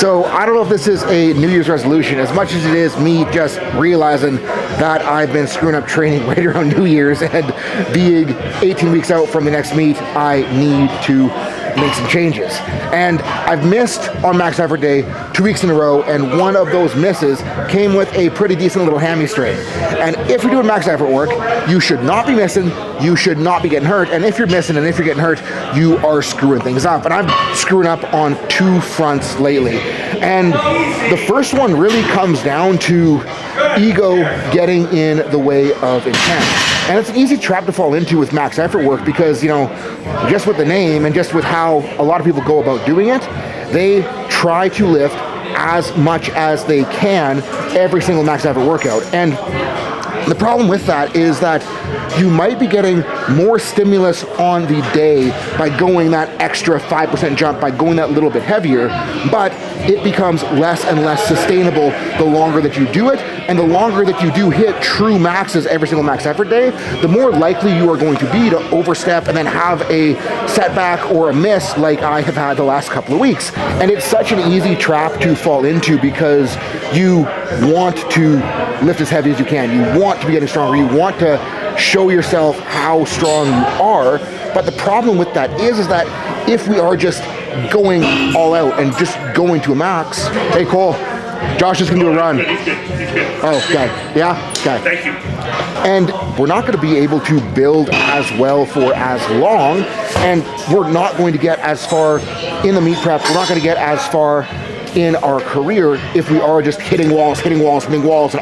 So I don't know if this is a New Year's resolution as much as it is me just realizing that I've been screwing up training right around New Year's, and being 18 weeks out from the next meet, I need to make some changes. And I've missed on max effort day 2 weeks in a row, and one of those misses came with a pretty decent little hammy strain. And if you're doing max effort work, you should not be missing, you should not be getting hurt, and if you're missing and if you're getting hurt, you are screwing things up. And I'm screwing up on two fronts lately. And the first one really comes down to ego getting in the way of intent. And it's an easy trap to fall into with max effort work because, you know, just with the name and just with how a lot of people go about doing it, they try to lift as much as they can every single max effort workout. And the problem with that is that you might be getting more stimulus on the day by going that extra 5% jump, by going that little bit heavier, but it becomes less and less sustainable the longer that you do it, and the longer that you do hit true maxes every single max effort day, the more likely you are going to be to overstep and then have a setback or a miss like I have had the last couple of weeks. And it's such an easy trap to fall into because you want to lift as heavy as you can. You want to be getting stronger. You want to show yourself how strong you are. But the problem with that is that if we are just going all out and just going to a max, hey Cole, Josh is gonna do a run. Oh, okay, yeah, okay. Thank you. And we're not gonna be able to build as well for as long, and we're not going to get as far in the meet prep. We're not gonna get as far in our career if we are just hitting walls, and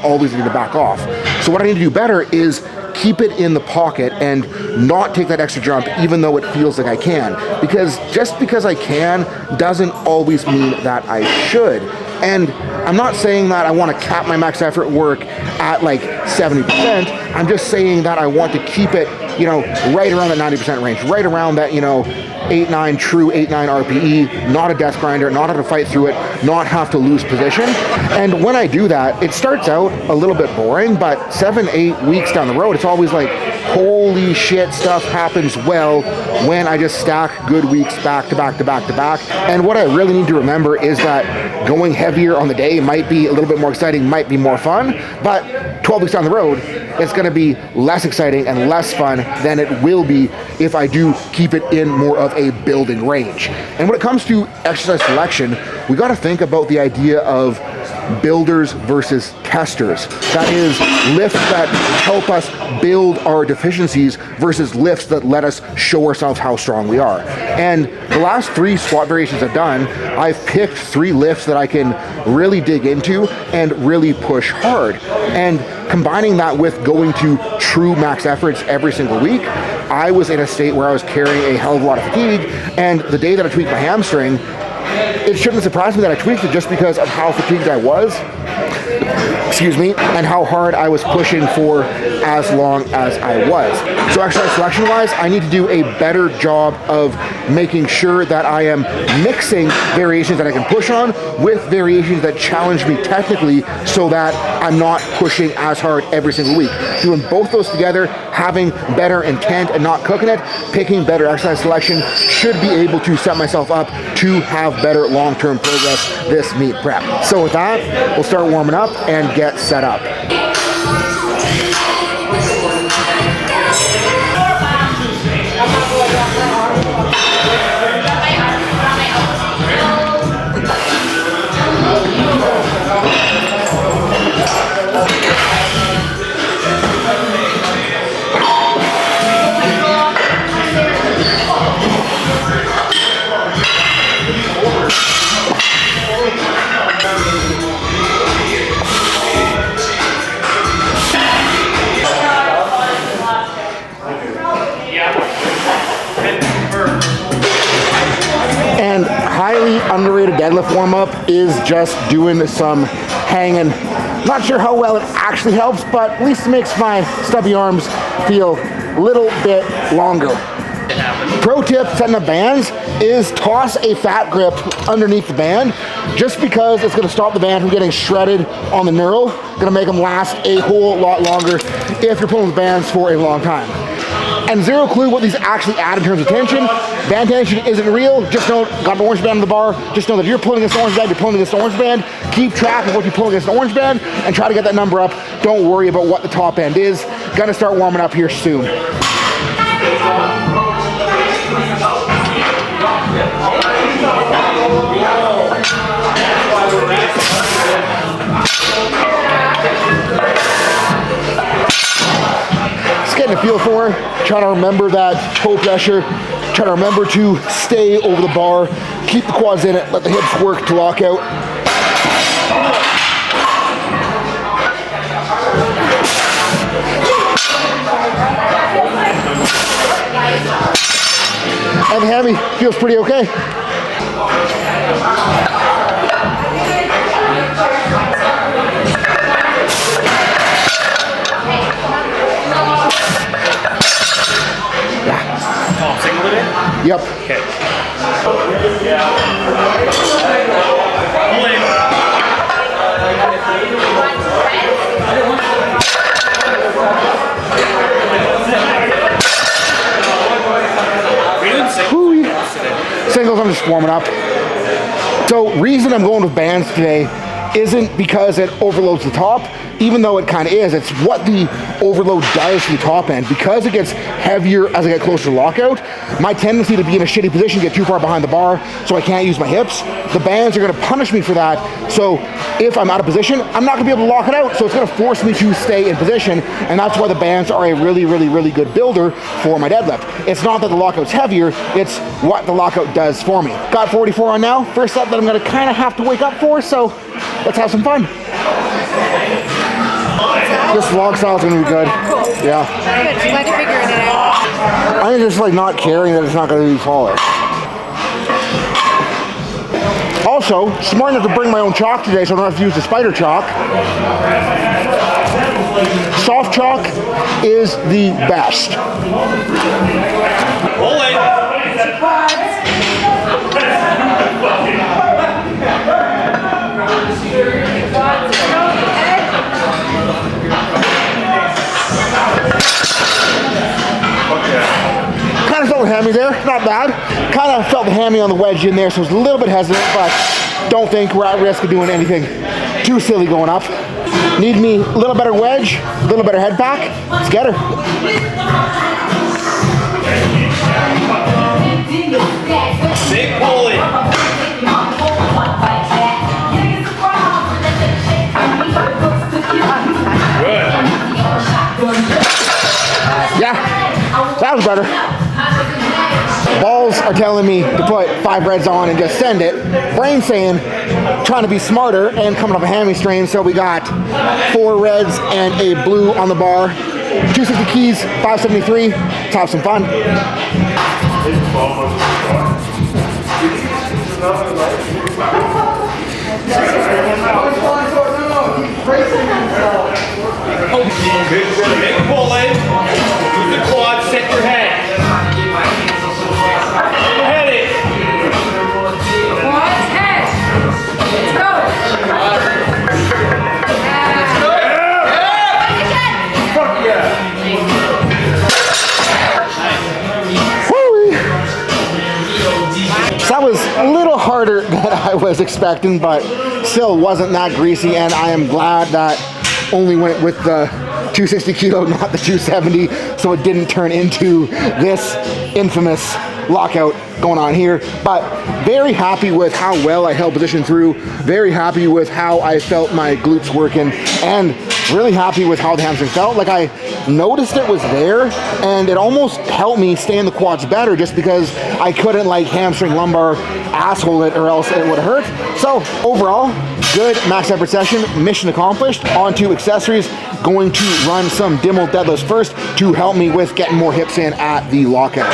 always need to back off. So what I need to do better is keep it in the pocket and not take that extra jump even though it feels like I can. Because just because I can doesn't always mean that I should. And I'm not saying that I want to cap my max effort work at like 70%. I'm just saying that I want to keep it, you know, right around that 90% range, right around that, you know, 8-9 true 8-9 RPE, not a desk grinder, not have to fight through it, not have to lose position. And when I do that, it starts out a little bit boring, but 7-8 weeks down the road, it's always like, holy shit, stuff happens well when I just stack good weeks back to back to back to back. And what I really need to remember is that going heavier on the day might be a little bit more exciting, might be more fun, but 12 weeks down the road, it's gonna be less exciting and less fun than it will be if I do keep it in more of a building range. And when it comes to exercise selection, we gotta think about the idea of builders versus testers. That is, lifts that help us build our deficiencies versus lifts that let us show ourselves how strong we are. And the last 3 squat variations I've done, I've picked 3 lifts that I can really dig into and really push hard. And combining that with going to true max efforts every single week, I was in a state where I was carrying a hell of a lot of fatigue, and the day that I tweaked my hamstring, it shouldn't surprise me that I tweaked it just because of how fatigued I was, and how hard I was pushing for as long as I was. So exercise selection wise, I need to do a better job of making sure that I am mixing variations that I can push on with variations that challenge me technically so that I'm not pushing as hard every single week. Doing both those together, having better intent and not cooking it, picking better exercise selection should be able to set myself up to have better long-term progress this meet prep. So with that, we'll start warming up and get set up. And highly underrated deadlift warm-up is just doing some hanging. Not sure how well it actually helps, but at least it makes my stubby arms feel a little bit longer. Pro tip setting up bands is toss a fat grip underneath the band, just because it's going to stop the band from getting shredded on the knurl, going to make them last a whole lot longer if you're pulling the bands for a long time. and zero clue what these actually add in terms of tension. Band tension isn't real. Just know, got an orange band on the bar. Just know that if you're pulling against the orange band, you're pulling against the orange band. Keep track of what you pull against the orange band and try to get that number up. Don't worry about what the top end is. Gonna start warming up here soon. Just getting a feel for it. Trying to remember that toe pressure. Trying to remember to stay over the bar. Keep the quads in it. Let the hips work to lock out. And the hammy feels pretty okay. Top single it? Yep. Okay. Singles, I'm just warming up. So reason I'm going with bands today isn't because it overloads the top, even though it kind of is. It's what the overload does to the top end. Because it gets heavier as I get closer to lockout, my tendency to be in a shitty position, get too far behind the bar, so I can't use my hips. The bands are going to punish me for that. So if I'm out of position, I'm not going to be able to lock it out. So it's going to force me to stay in position, and that's why the bands are a really, really, really good builder for my deadlift. It's not that the lockout's heavier, it's what the lockout does for me. Got 44 on now. First set that I'm going to kind of have to wake up for, so let's have some fun. This log style is going to be good. Yeah. Good. Glad you're figuring it out. I'm just like not caring that it's not going to be polished. Also, smart enough to bring my own chalk today, so I don't have to use the spider chalk. Soft chalk is the best. Roll it. Kind of felt the hammy there, not bad. Kind of felt the hammy on the wedge in there, so I was a little bit hesitant, but don't think we're at risk of doing anything too silly going up. Need me a little better wedge, a little better head back. Let's get her. Big pulley. Yeah, that was better. Balls are telling me to put 5 reds on and just send it. Brain saying, trying to be smarter and coming off a hammy strain. So we got 4 reds and a blue on the bar. 260 keys, 573. Let's have some fun. Big pulley. Use the quad, set your head. Head it. Quads, head. Let's go. Fuck yeah. So that was a little harder than I was expecting, but still wasn't that greasy, and I am glad that only went with the 260 kilo, not the 270, so it didn't turn into this infamous lockout going on here. But very happy with how well I held position through, very happy with how I felt my glutes working, and really happy with how the hamstring felt. Like, I noticed it was there, and it almost helped me stay in the quads better just because I couldn't like hamstring lumbar asshole it or else it would hurt. So overall, good max effort session, mission accomplished. On to accessories. Going to run some Dimmel deadlifts first to help me with getting more hips in at the lockout.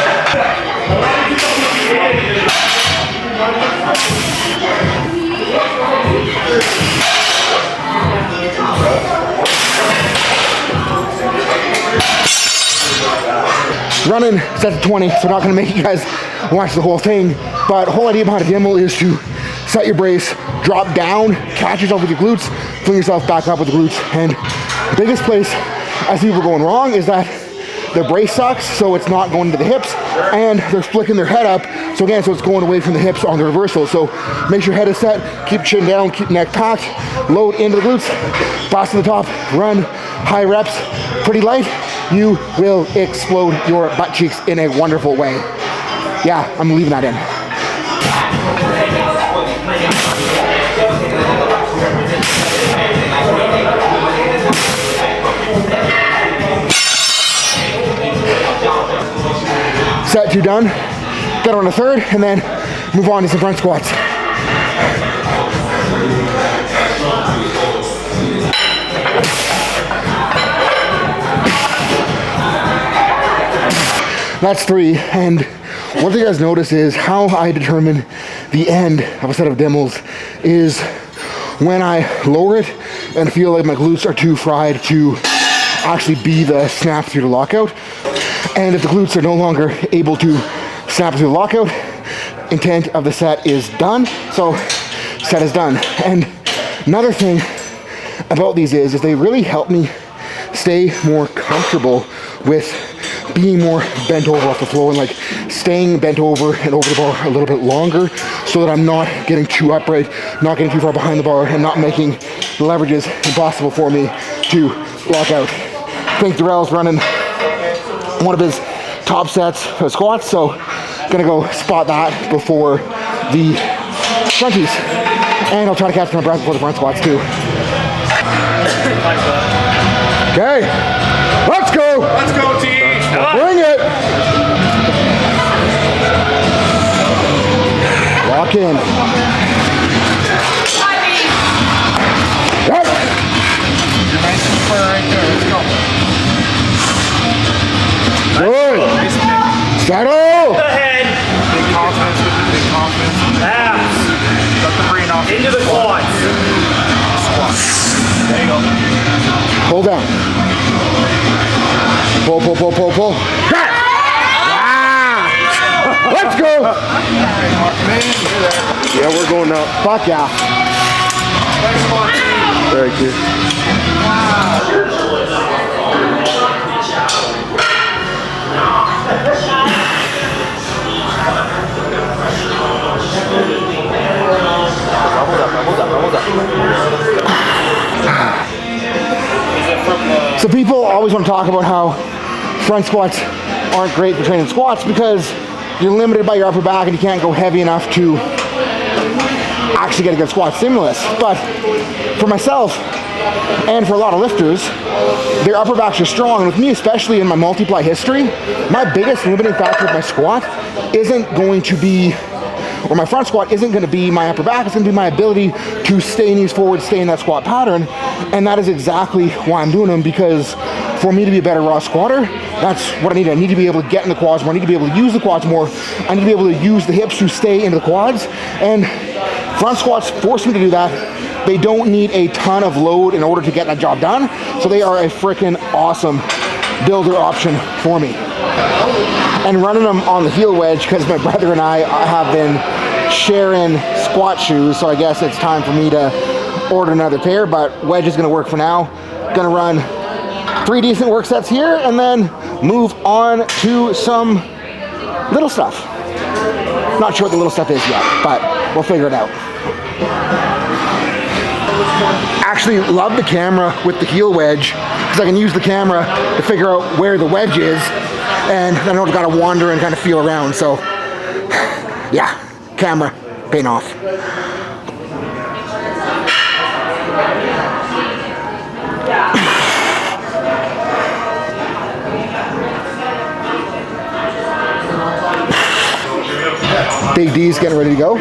Running set to 20, so I'm not going to make you guys watch the whole thing, but the whole idea behind a Dimmel is to set your brace, drop down, catch yourself with your glutes, fling yourself back up with the glutes. And the biggest place I see people going wrong is that their brace sucks, so it's not going to the hips, and they're flicking their head up, so again, so it's going away from the hips on the reversal. So make sure your head is set, keep chin down, keep neck packed, load into the glutes, blast to the top, run, high reps, pretty light. You will explode your butt cheeks in a wonderful way. Yeah, I'm leaving that in. Set 2 done. Get on a third, and then move on to some front squats. That's 3, and one thing you guys notice is how I determine the end of a set of demos is when I lower it and feel like my glutes are too fried to actually be the snap through the lockout. And if the glutes are no longer able to snap through the lockout, intent of the set is done, so set is done. And another thing about these is they really help me stay more comfortable with being more bent over off the floor and like staying bent over and over the bar a little bit longer so that I'm not getting too upright, not getting too far behind the bar, and not making the leverages impossible for me to lock out. I think Darrell's running one of his top sets for squats, so gonna go spot that before the fronties. And I'll try to catch my breath before the front squats too. Okay, let's go! Let's go, T! Bring it! Lock in. Yep. You're nice and square right there. Let's go. Good. Settle. The head. Big confidence with it. Big confidence. Abs. Got the brain off. Into the quads. Squat. There you go. Hold down. Pull, pull, pull, pull, pull. Got it. Ah! Let's go. Yeah, we're going up. Fuck yeah. Very good. So people always want to talk about how front squats aren't great for training squats because you're limited by your upper back and you can't go heavy enough to actually get a good squat stimulus. But for myself and for a lot of lifters, their upper backs are strong. And with me, especially in my multiply history, my biggest limiting factor with my squat isn't going to be, or my front squat isn't going to be my upper back, it's going to be my ability to stay knees forward, stay in that squat pattern. And that is exactly why I'm doing them, because for me to be a better raw squatter, that's what I need. I need to be able to get in the quads more. I need to be able to use the quads more. I need to be able to use the hips to stay into the quads. And front squats force me to do that. They don't need a ton of load in order to get that job done. So they are a freaking awesome builder option for me. And running them on the heel wedge, because my brother and I have been sharing squat shoes, so I guess it's time for me to order another pair, but wedge is gonna work for now. Gonna run 3 decent work sets here and then move on to some little stuff. Not sure what the little stuff is yet, but we'll figure it out. Actually love the camera with the heel wedge because I can use the camera to figure out where the wedge is, and I don't gotta wander and kind of feel around. So yeah, camera paying off. Big D's getting ready to go.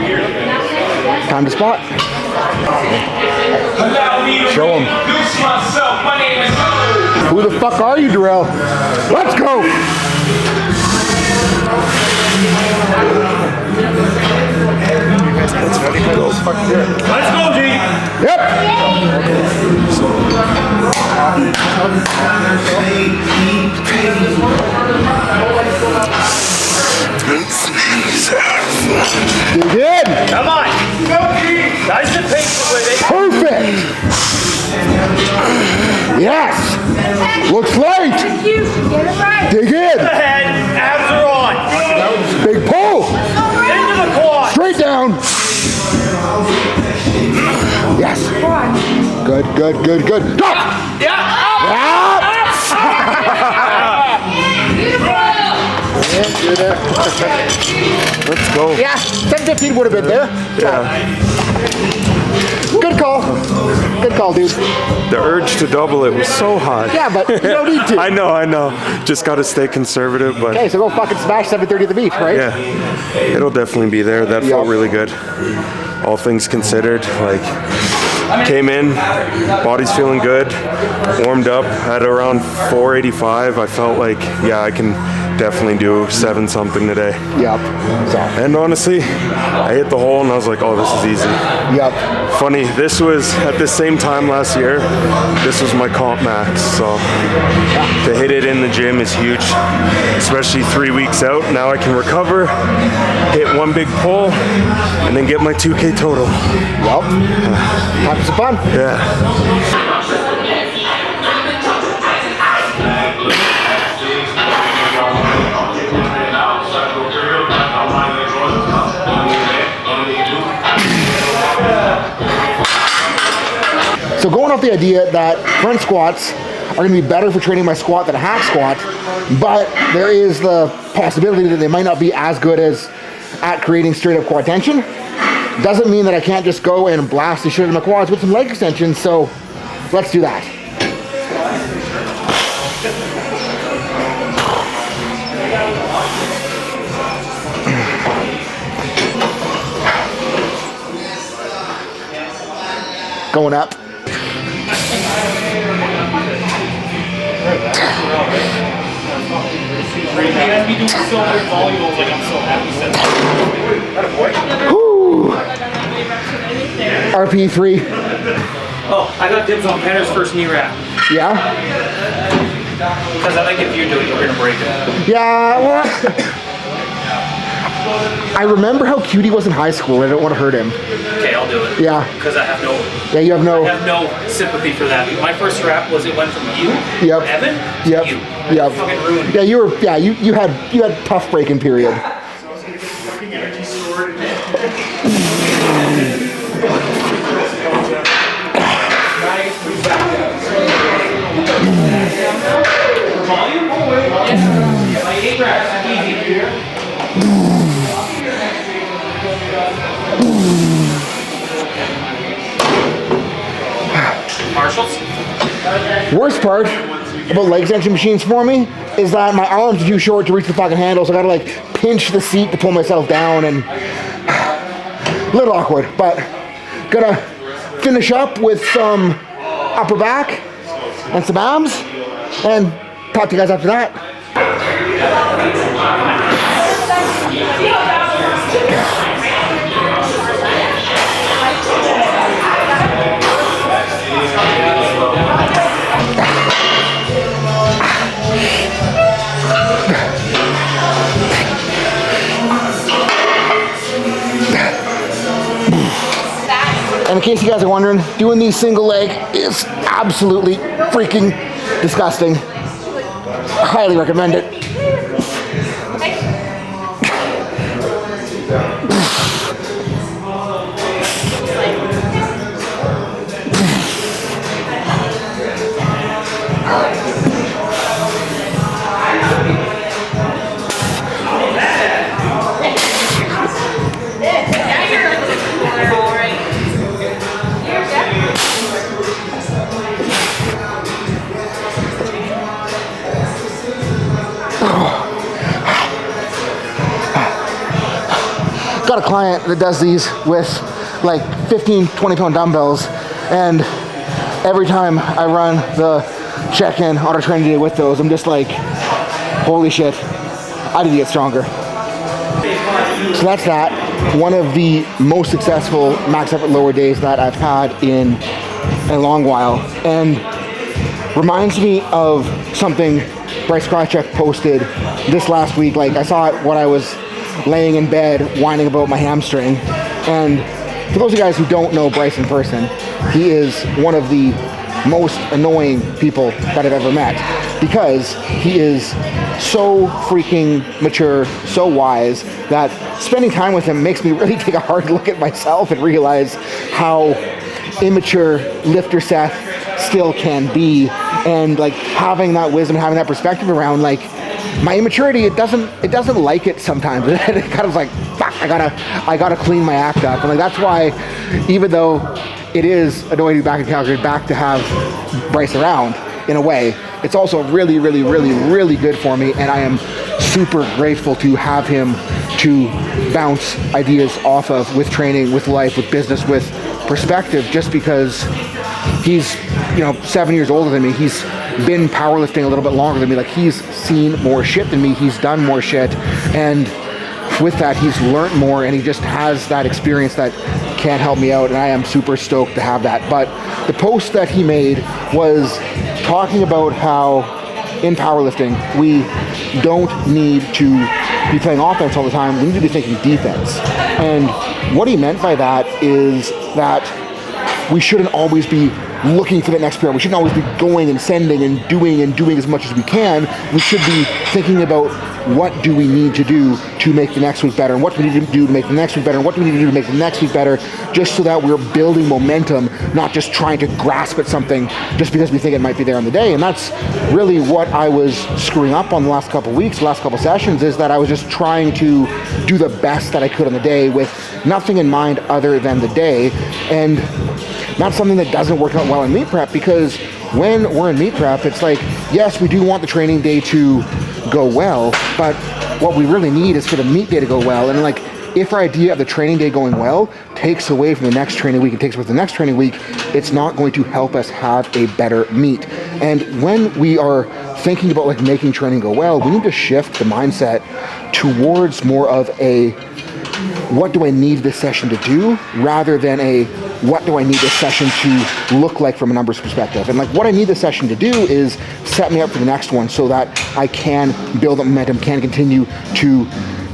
Time to spot. Show them. Who the fuck are you, Darrell? Let's go! Let's go, G! You did! Come on! Go, G! Nice and patient with it. Perfect! Yes! Looks light. You get it right. Dig in. Head, abs are on. Big pull. Into the quad. Straight down. Yes. Good, good, good, good. Drop. Yeah. Let's go. Yeah, 10-15 would have been there. Yeah. Good call. Good call, dude. The urge to double it was so high. Yeah, but you don't need to. I know. Just got to stay conservative, but Okay, so go fucking smash 7:30 at the beach, right? yeah, it'll definitely be there. That felt really good. All things considered, like came in, body's feeling good, warmed up at around 485. I felt like, yeah, I can definitely do 7 something today. Yep. So, And honestly, I hit the hole and I was like, oh, this is easy. yep. Funny, this was at the same time last year, this was my comp max, so to hit it in the gym is huge, especially 3 weeks out. Now I can recover, hit one big pull, and then get my 2K total. Yep. Have some fun. Yeah. So going off the idea that front squats are going to be better for training my squat than a hack squat, but there is the possibility that they might not be as good as at creating straight up quad tension. Doesn't mean that I can't just go and blast the shit out of my quads with some leg extensions, so let's do that. Going up. Whew. RP3. Oh, I got dibs on Penner's first knee wrap. Yeah? Because I think if you do it, you're going to break it. Yeah, well, I remember how cute he was in high school. I don't want to hurt him. Okay, I'll do it. Yeah. Because I have no You have no... sympathy for that. My first wrap was it went from you, Yep. Evan, to Yep. you. Yep. Fucking ruined. Yeah, you had tough breaking period. Volume? Yeah. My 8 reps, easy. Marshals? Worst part about leg extension machines for me is that my arms are too short to reach the fucking handle, so I gotta like pinch the seat to pull myself down, and a little awkward, but gonna finish up with some upper back and some abs, and talk to you guys after that. And in case you guys are wondering, doing these single leg is absolutely freaking disgusting. Highly recommend it. Got a client that does these with like 15, 20-pound dumbbells, and every time I run the check-in on our training day with those, I'm just like, holy shit, I need to get stronger. So that's that. One of the most successful max effort lower days that I've had in a long while, and reminds me of something Bryce Krajcek posted this last week. Like, I saw it when I was laying in bed whining about my hamstring, and for those of you guys who don't know Bryce in person, he is one of the most annoying people that I've ever met, because he is so freaking mature, so wise, that spending time with him makes me really take a hard look at myself and realize how immature lifter Seth still can be, and like having that wisdom, having that perspective around like my immaturity, it doesn't like it sometimes. It kind of like, fuck, I gotta clean my act up. And like that's why, even though it is annoying to be back in Calgary, back to have Bryce around in a way, it's also really, really, really, really good for me, and I am super grateful to have him to bounce ideas off of with training, with life, with business, with perspective, just because he's 7 years older than me. He's been powerlifting a little bit longer than me. Like, he's seen more shit than me. He's done more shit, and with that, he's learned more, and he just has that experience that can help me out, and I am super stoked to have that. But the post that he made was talking about how in powerlifting we don't need to be playing offense all the time. We need to be thinking defense. And what he meant by that is that we shouldn't always be looking for the next PR. We shouldn't always be going and sending and doing as much as we can. We should be thinking about what do we need to do to make the next week better, and what do we need to do to make the next week better, and what do we need to do to make the next week better, just so that we're building momentum, not just trying to grasp at something just because we think it might be there on the day. And that's really what I was screwing up on the last couple weeks, the last couple sessions, is that I was just trying to do the best that I could on the day with nothing in mind other than the day. And that's something that doesn't work out well in meet prep, because when we're in meet prep, it's like, yes, we do want the training day to go well, but what we really need is for the meet day to go well. And like, if our idea of the training day going well takes away from the next training week and takes away from the next training week, it's not going to help us have a better meet. And when we are thinking about like making training go well, we need to shift the mindset towards more of a, what do I need this session to do, rather than a, what do I need this session to look like from a numbers perspective. And like, what I need this session to do is set me up for the next one, so that I can build up momentum, can continue to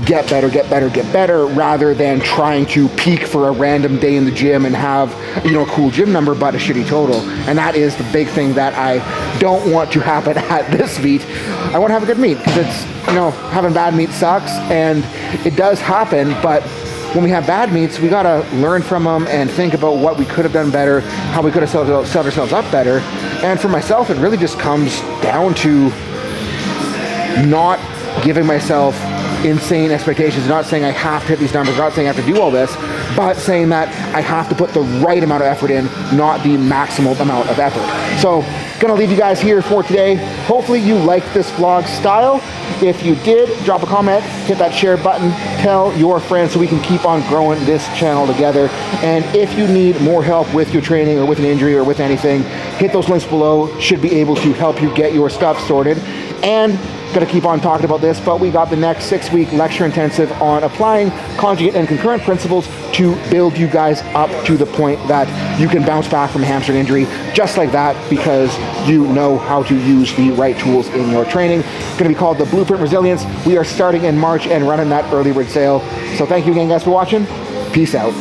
get better, rather than trying to peak for a random day in the gym and have, a cool gym number but a shitty total. And that is the big thing that I don't want to happen at this meet. I want to have a good meet, because it's, having bad meet sucks, and it does happen, but when we have bad meets, we gotta learn from them and think about what we could have done better, how we could have set ourselves up better. And for myself, it really just comes down to not giving myself insane expectations, not saying I have to hit these numbers, not saying I have to do all this, but saying that I have to put the right amount of effort in, not the maximal amount of effort. So, gonna leave you guys here for today. Hopefully you liked this vlog style. If you did, drop a comment, hit that share button, tell your friends, so we can keep on growing this channel together. And if you need more help with your training or with an injury or with anything, hit those links below. Should be able to help you get your stuff sorted. And gonna keep on talking about this, but we got the next 6-week lecture intensive on applying conjugate and concurrent principles to build you guys up to the point that you can bounce back from a hamstring injury just like that, because you know how to use the right tools in your training. It's gonna be called the Blueprint Resilience. We are starting in March and running that early bird sale. So thank you again, guys, for watching. Peace out.